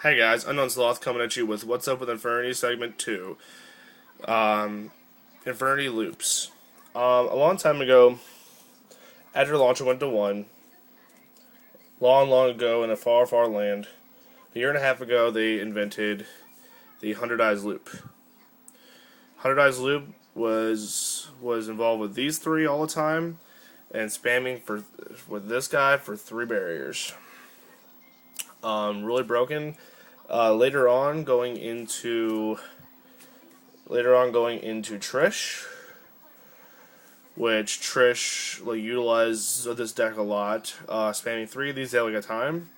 Hey guys, Unknown Sloth coming at you with What's Up with Infernity Segment 2. Infernity Loops. A long time ago, after launcher went to 1, long ago in a far land, a year and a half ago they invented the 100 Eyes Loop. 100 Eyes Loop was involved with these three all the time, and spamming with this guy for 3 barriers. Really broken. Later on, going into Trish, which Trish utilized this deck a lot, spamming 3 of these daily at a time,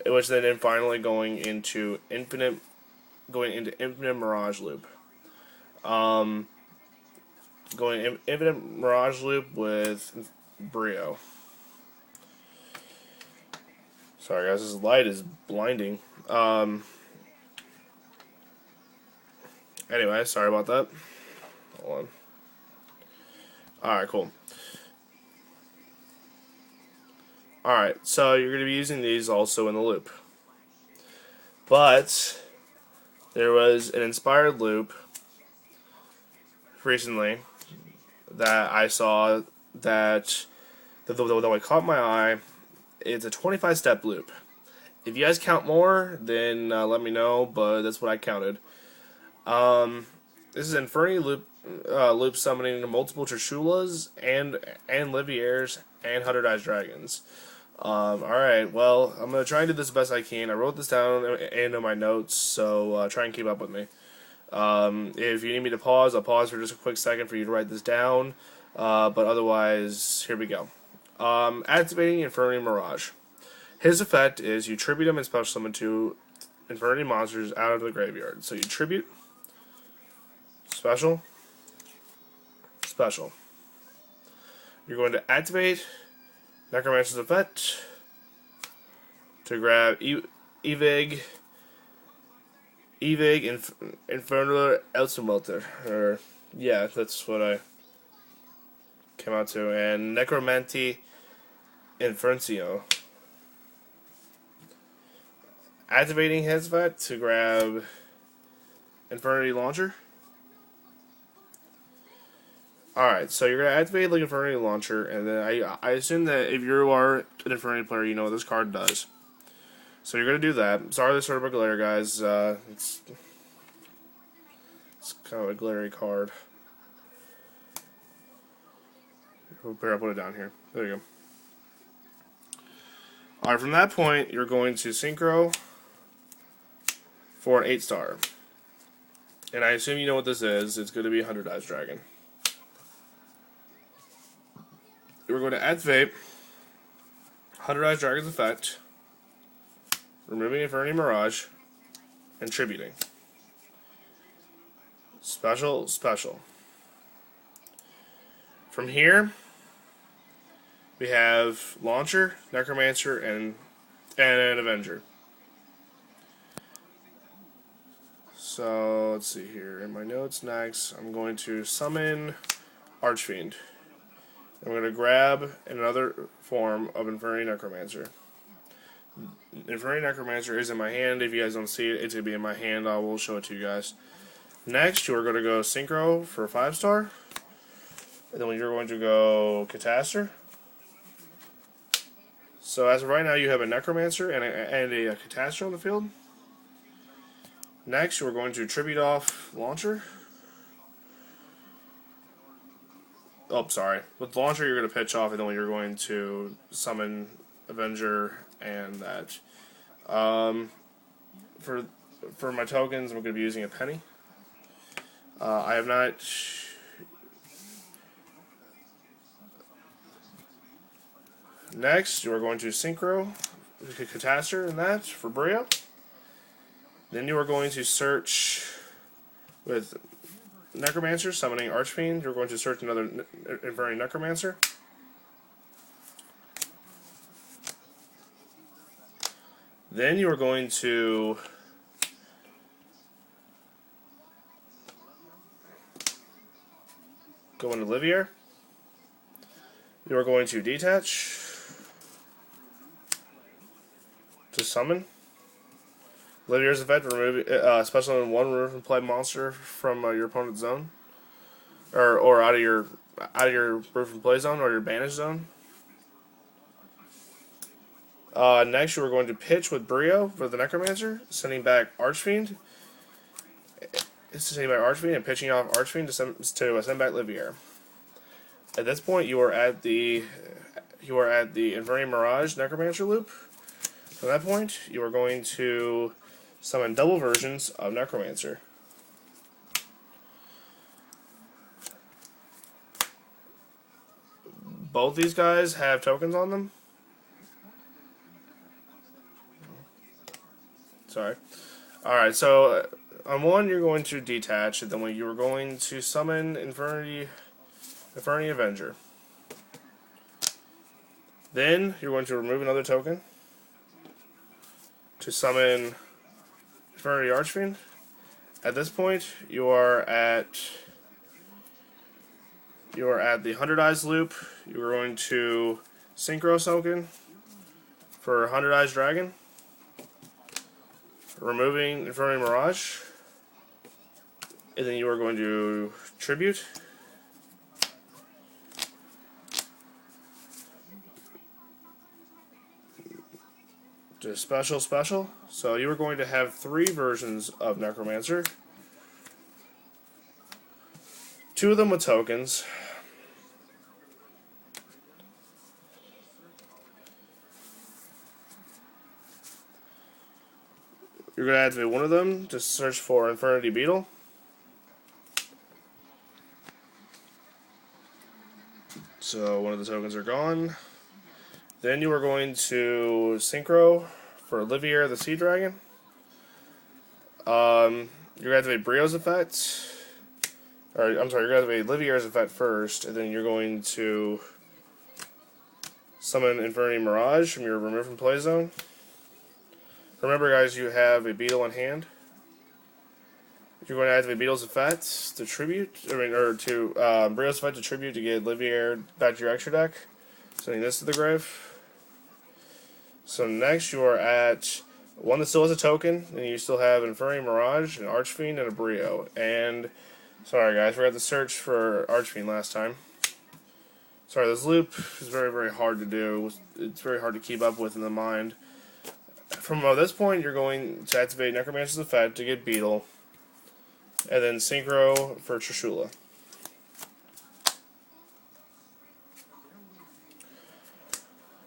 which then finally going into Infinite Mirage Loop. Infinite Mirage Loop with Brio. Sorry guys, this light is blinding. Anyway, sorry about that. Hold on. Alright, cool. Alright, so you're going to be using these also in the loop. But there was an inspired loop recently that I saw that what caught my eye. It's a 25-step loop. If you guys count more, then let me know, but that's what I counted. This is Infernity loop summoning multiple Trishulas and leviairs and hundered eyes dragons. Alright, well, I'm going to try and do this the best I can. I wrote this down in my notes, so try and keep up with me. If you need me to pause, I'll pause for just a quick second for you to write this down. But otherwise, here we go. Activating Infernity Mirage. His effect is you tribute him and special summon 2 Infernity monsters out of the graveyard. So you tribute, special. You're going to activate Necromancer's effect to grab Evig Infernal Elsemelter. Or yeah, that's what I came out to. And Necromancy Inferncio. Activating his effect to grab Infernity Launcher. Alright, so you're going to activate the Infernity Launcher, and then I assume that if you are an Infernity player, you know what this card does. So you're going to do that. Sorry this sort of a glare, guys. It's kind of a glary card. I'll put it down here. There you go. Alright, from that point, you're going to Synchro for an 8-star. And I assume you know what this is. It's going to be a 100 Eyes Dragon. We're going to activate 100 Eyes Dragon's effect, removing Infernity Mirage, and tributing. Special. From here, we have Launcher, Necromancer, and an Avenger. So, let's see here. In my notes next, I'm going to summon Archfiend. I'm going to grab another form of Infernity Necromancer. Infernity Necromancer is in my hand. If you guys don't see it, it's going to be in my hand. I will show it to you guys. Next, you're going to go Synchro for a 5-star. And then you're going to go Catastor. So as of right now, you have a Necromancer and a Catastor on the field. Next, we're going to tribute off Launcher. Oh, sorry. With Launcher, you're going to pitch off, and then you're going to summon Avenger and that. For my tokens, I'm going to be using a penny. I have not. Next, you're going to Synchro, Catastor, and that for Brio. Then you are going to search with Necromancer, summoning Archfiend. You're going to search another Infernity Necromancer. Then you are going to go into leviair. You are going to detach to summon. Leviair's effect, remove special in one remove from play monster from your opponent's zone, or out of your remove from play zone or your banish zone. Next, you are going to pitch with Brio for the Necromancer, sending back Archfiend. Sending back Archfiend and pitching off Archfiend to send back leviair. At this point, you are at the Infernity Mirage Necromancer loop. From that point, you are going to summon double versions of Necromancer. Both these guys have tokens on them. Sorry. Alright, so on one you're going to detach, and then you're going to summon Infernity Avenger. Then you're going to remove another token to summon Infernity Archfiend. At this point, you are at the Hundered loop. You are going to Synchro Token for Hundered Dragon, removing Infernity Mirage, and then you are going to Tribute. To special. So you are going to have 3 versions of Necromancer. 2 of them with tokens. You're going to activate one of them to search for Infernity Beetle. So one of the tokens are gone. Then you are going to Synchro for leviair the Sea Dragon. You're going to activate Brio's effect. Or, I'm sorry, you're going to activate leviair's effect first, and then you're going to summon Infernity Mirage from your remove from play zone. Remember, guys, you have a Beetle in hand. You're going to activate Beetle's effect to tribute, Brio's effect to tribute to get leviair back to your extra deck. Sending this to the grave. So next you are at one that still has a token, and you still have Infernity Mirage, an Archfiend, and a Brio. And sorry guys, we forgot to search for Archfiend last time. Sorry, this loop is very, very hard to do. It's very hard to keep up with in the mind. From this point, you're going to activate Necromancer's effect to get Beetle, and then Synchro for Trishula.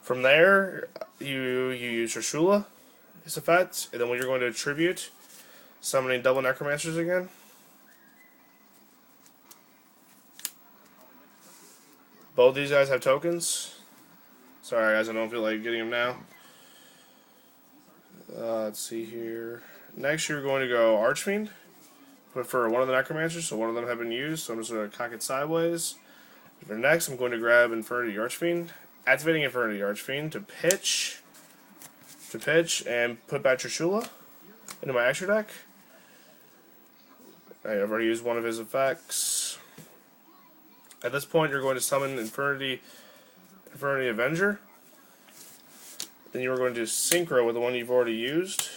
From there, you use Trishula, his effect, and then when you're going to Tribute, summoning double Necromancers again. Both these guys have tokens. Sorry guys, I don't feel like getting them now. Let's see here. Next, you're going to go Archfiend, but for one of the Necromancers, so one of them have been used, so I'm just going to cock it sideways. For next, I'm going to grab Infernity Archfiend, activating Infernity Archfiend to pitch and put back Trishula into my extra deck. I've already used one of his effects. At this point, you're going to summon Infernity Avenger. Then you are going to Synchro with the one you've already used.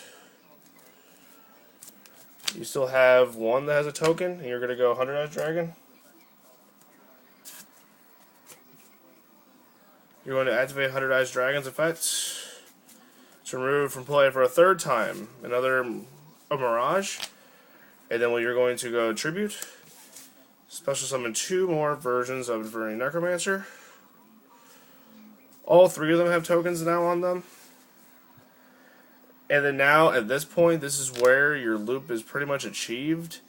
You still have one that has a token, and you're going to go Hundered Dragon. You're going to activate Hundered Dragon's effect to remove from play for a 3rd time another Mirage. And then you're going to go Tribute. Special summon 2 more versions of Infernity Necromancer. All 3 of them have tokens now on them. And then now, at this point, this is where your loop is pretty much achieved.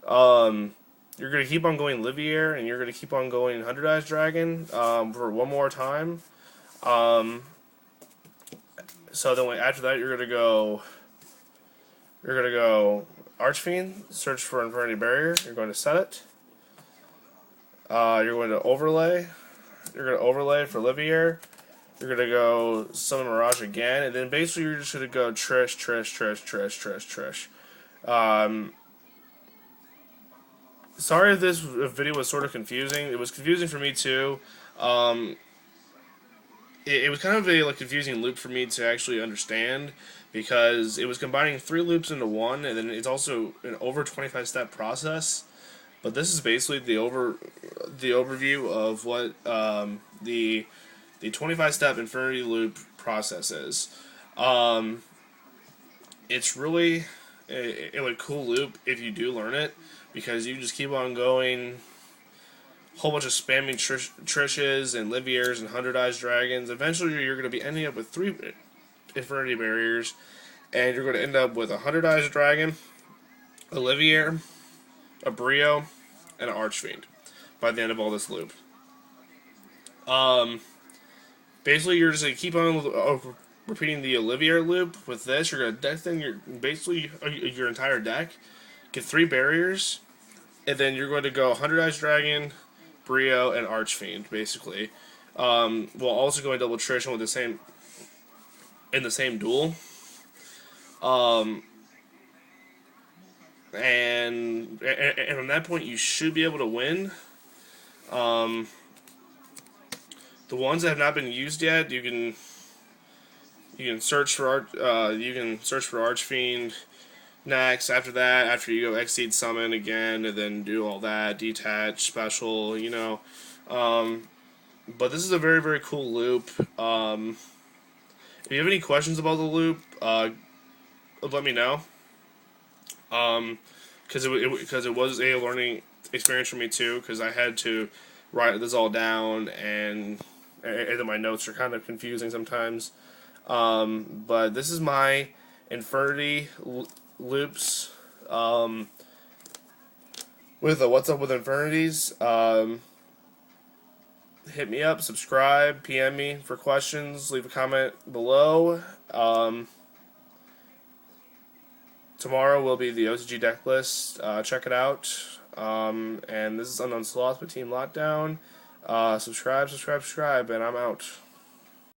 You're going to keep on going leviair, and you're going to keep on going Hundered Dragon for one more time. So then after that, you're going to go Archfiend, search for Infernity Barrier. You're going to set it. You're going to overlay. You're going to overlay for leviair. You're going to go summon Mirage again, and then basically you're just going to go Trish. Sorry if this video was sort of confusing. It was confusing for me too. it was kind of a confusing loop for me to actually understand because it was combining 3 loops into one, and then it's also an over 25 step process. But this is basically the overview of what the 25 step Infernity loop process is. Um, it's really a cool loop if you do learn it, because you just keep on going, whole bunch of spamming Trishes and leviairs and hundered dragons. Eventually, you're going to be ending up with 3 Infernity barriers, and you're going to end up with a hundered dragon, a leviair, a brio, and an archfiend by the end of all this loop. Um, Basically, you're just going to keep on repeating the leviair loop. With this, you're going to deck thing your entire deck, get 3 barriers, and then you're going to go hundered dragon, brio, and archfiend basically. While also going double attrition with the same duel. Um, and from that point, you should be able to win. Um, the ones that have not been used yet, you can search for archfiend next. After that, after you go exceed summon again, and then do all that detach special, But this is a very, very cool loop. If you have any questions about the loop, let me know. Because it was a learning experience for me too. Because I had to write this all down, and then my notes are kind of confusing sometimes. But this is my Infernity loops. With a What's Up with Infernities. Hit me up, subscribe, PM me for questions, leave a comment below. Tomorrow will be the OCG deck list. Check it out. And this is Unknown Sloth with Team Lockdown. Subscribe, and I'm out.